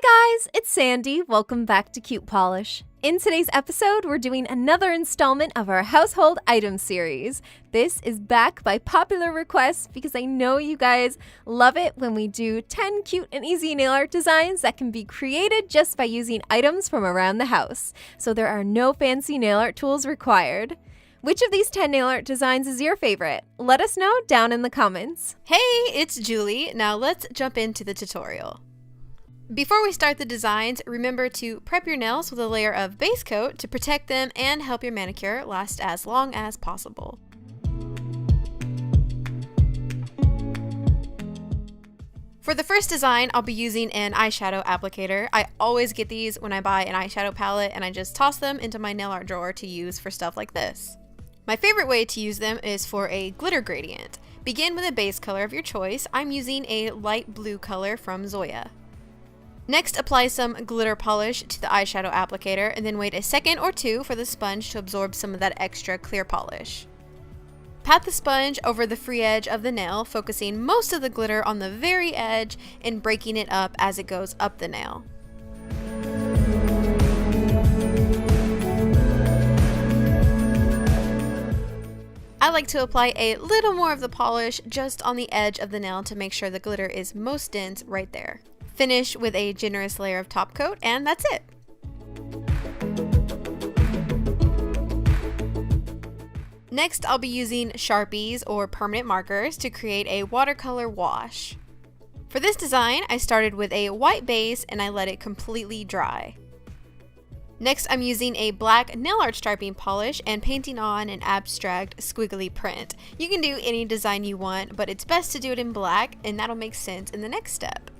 Hi guys, it's Sandy. Welcome back to Cute Polish. In today's episode, we're doing another installment of our household item series. This is back by popular request because I know you guys love it when we do 10 cute and easy nail art designs that can be created just by using items from around the house. So there are no fancy nail art tools required. Which of these 10 nail art designs is your favorite? Let us know down in the comments. Hey, it's Julie. Now let's jump into the tutorial. Before we start the designs, remember to prep your nails with a layer of base coat to protect them and help your manicure last as long as possible. For the first design, I'll be using an eyeshadow applicator. I always get these when I buy an eyeshadow palette and I just toss them into my nail art drawer to use for stuff like this. My favorite way to use them is for a glitter gradient. Begin with a base color of your choice. I'm using a light blue color from Zoya. Next, apply some glitter polish to the eyeshadow applicator and then wait a second or two for the sponge to absorb some of that extra clear polish. Pat the sponge over the free edge of the nail, focusing most of the glitter on the very edge and breaking it up as it goes up the nail. I like to apply a little more of the polish just on the edge of the nail to make sure the glitter is most dense right there. Finish with a generous layer of top coat, and that's it. Next, I'll be using Sharpies or permanent markers to create a watercolor wash. For this design, I started with a white base and I let it completely dry. Next, I'm using a black nail art striping polish and painting on an abstract squiggly print. You can do any design you want, but it's best to do it in black, and that'll make sense in the next step.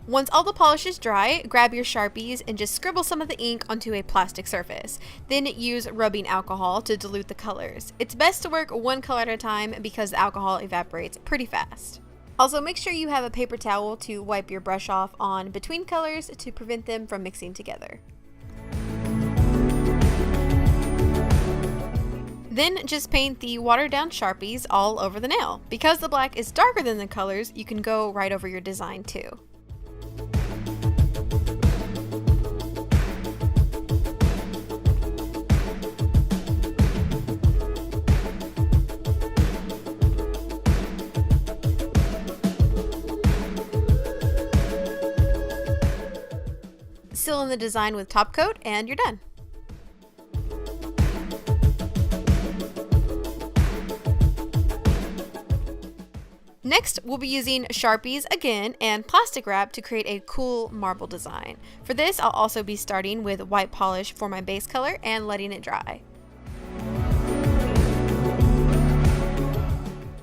Once all the polish is dry, grab your Sharpies and just scribble some of the ink onto a plastic surface. Then use rubbing alcohol to dilute the colors. It's best to work one color at a time because the alcohol evaporates pretty fast. Also, make sure you have a paper towel to wipe your brush off on between colors to prevent them from mixing together. Then just paint the watered down Sharpies all over the nail. Because the black is darker than the colors, you can go right over your design too. Seal in the design with top coat and you're done. Next, we'll be using Sharpies again and plastic wrap to create a cool marble design. For this, I'll also be starting with white polish for my base color and letting it dry.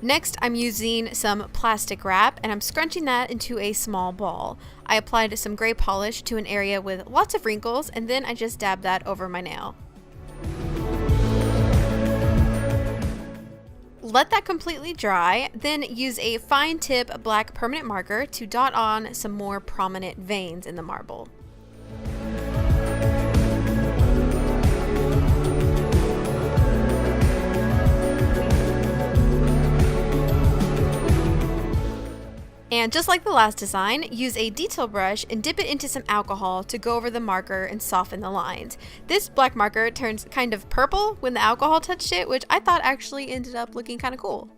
Next, I'm using some plastic wrap and I'm scrunching that into a small ball. I applied some gray polish to an area with lots of wrinkles and then I just dabbed that over my nail. Let that completely dry, then use a fine tip black permanent marker to dot on some more prominent veins in the marble. And just like the last design, use a detail brush and dip it into some alcohol to go over the marker and soften the lines. This black marker turns kind of purple when the alcohol touched it, which I thought actually ended up looking kind of cool.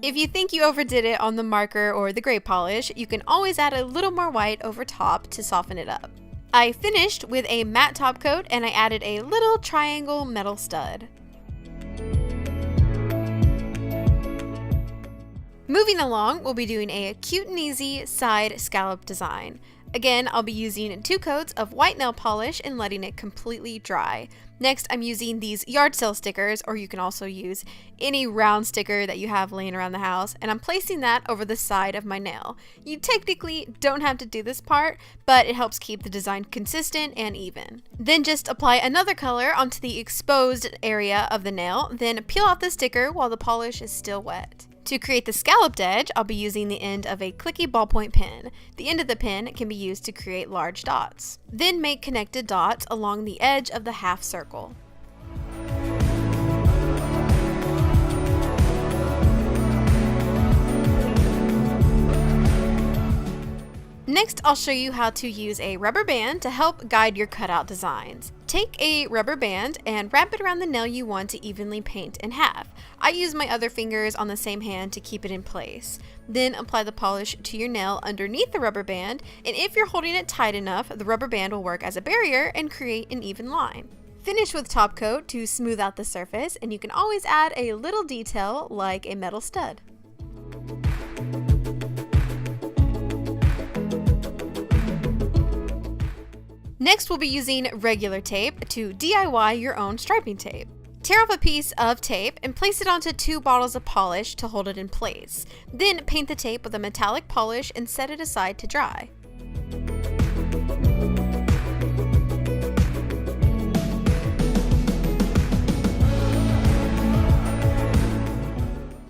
If you think you overdid it on the marker or the gray polish, you can always add a little more white over top to soften it up. I finished with a matte top coat and I added a little triangle metal stud. Moving along, we'll be doing a cute and easy side scallop design. Again, I'll be using 2 coats of white nail polish and letting it completely dry. Next, I'm using these yard sale stickers, or you can also use any round sticker that you have laying around the house, and I'm placing that over the side of my nail. You technically don't have to do this part, but it helps keep the design consistent and even. Then just apply another color onto the exposed area of the nail, then peel off the sticker while the polish is still wet. To create the scalloped edge, I'll be using the end of a clicky ballpoint pen. The end of the pen can be used to create large dots. Then make connected dots along the edge of the half circle. Next, I'll show you how to use a rubber band to help guide your cutout designs. Take a rubber band and wrap it around the nail you want to evenly paint in half. I use my other fingers on the same hand to keep it in place. Then apply the polish to your nail underneath the rubber band, and if you're holding it tight enough, the rubber band will work as a barrier and create an even line. Finish with top coat to smooth out the surface, and you can always add a little detail like a metal stud. Next, we'll be using regular tape to DIY your own striping tape. Tear off a piece of tape and place it onto 2 bottles of polish to hold it in place. Then paint the tape with a metallic polish and set it aside to dry.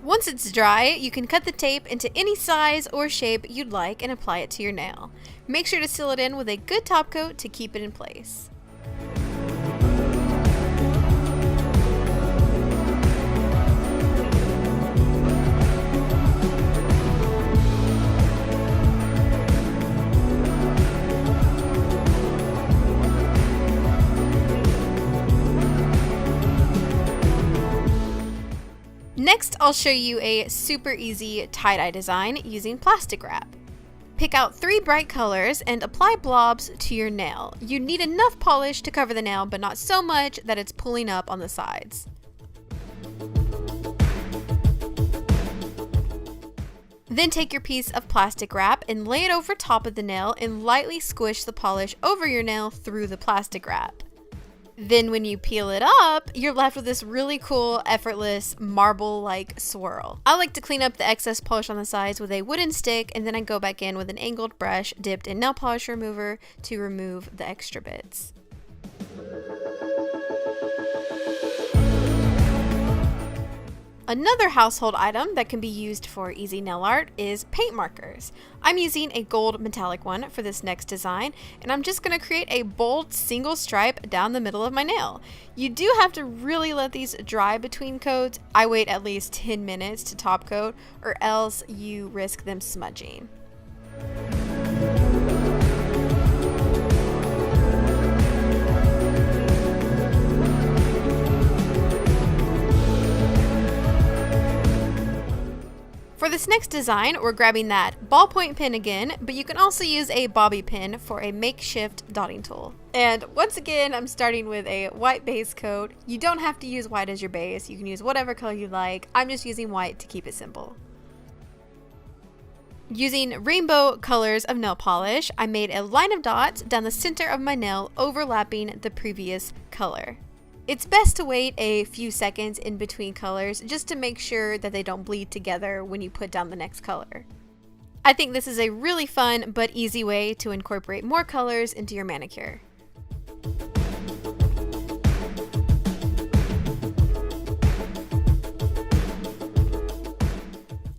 Once it's dry, you can cut the tape into any size or shape you'd like and apply it to your nail. Make sure to seal it in with a good top coat to keep it in place. Next, I'll show you a super easy tie-dye design using plastic wrap. Pick out 3 bright colors and apply blobs to your nail. You need enough polish to cover the nail, but not so much that it's pulling up on the sides. Then take your piece of plastic wrap and lay it over top of the nail and lightly squish the polish over your nail through the plastic wrap. Then when you peel it up, you're left with this really cool, effortless, marble-like swirl. I like to clean up the excess polish on the sides with a wooden stick, and then I go back in with an angled brush dipped in nail polish remover to remove the extra bits. Another household item that can be used for easy nail art is paint markers. I'm using a gold metallic one for this next design, and I'm just going to create a bold single stripe down the middle of my nail. You do have to really let these dry between coats. I wait at least 10 minutes to top coat, or else you risk them smudging. For this next design, we're grabbing that ballpoint pen again, but you can also use a bobby pin for a makeshift dotting tool. And once again, I'm starting with a white base coat. You don't have to use white as your base. You can use whatever color you like. I'm just using white to keep it simple. Using rainbow colors of nail polish, I made a line of dots down the center of my nail overlapping the previous color. It's best to wait a few seconds in between colors just to make sure that they don't bleed together when you put down the next color. I think this is a really fun but easy way to incorporate more colors into your manicure.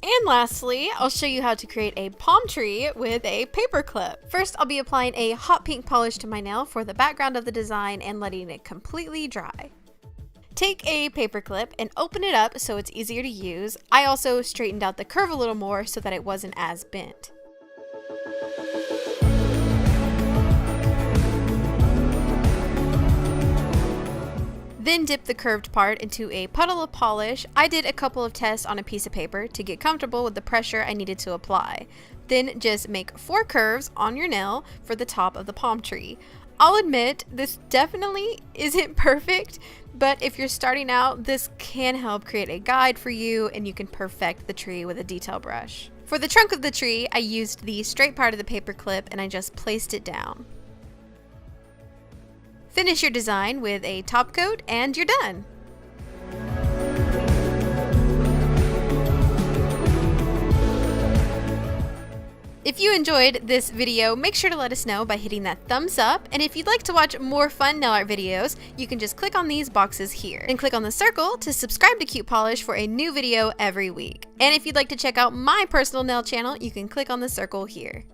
And lastly, I'll show you how to create a palm tree with a paper clip. First, I'll be applying a hot pink polish to my nail for the background of the design and letting it completely dry. Take a paper clip and open it up so it's easier to use. I also straightened out the curve a little more so that it wasn't as bent. Then dip the curved part into a puddle of polish. I did a couple of tests on a piece of paper to get comfortable with the pressure I needed to apply. Then just make 4 curves on your nail for the top of the palm tree. I'll admit, this definitely isn't perfect, but if you're starting out, this can help create a guide for you and you can perfect the tree with a detail brush. For the trunk of the tree, I used the straight part of the paper clip and I just placed it down. Finish your design with a top coat and you're done. If you enjoyed this video, make sure to let us know by hitting that thumbs up. And if you'd like to watch more fun nail art videos, you can just click on these boxes here. And click on the circle to subscribe to Cute Polish for a new video every week. And if you'd like to check out my personal nail channel, you can click on the circle here.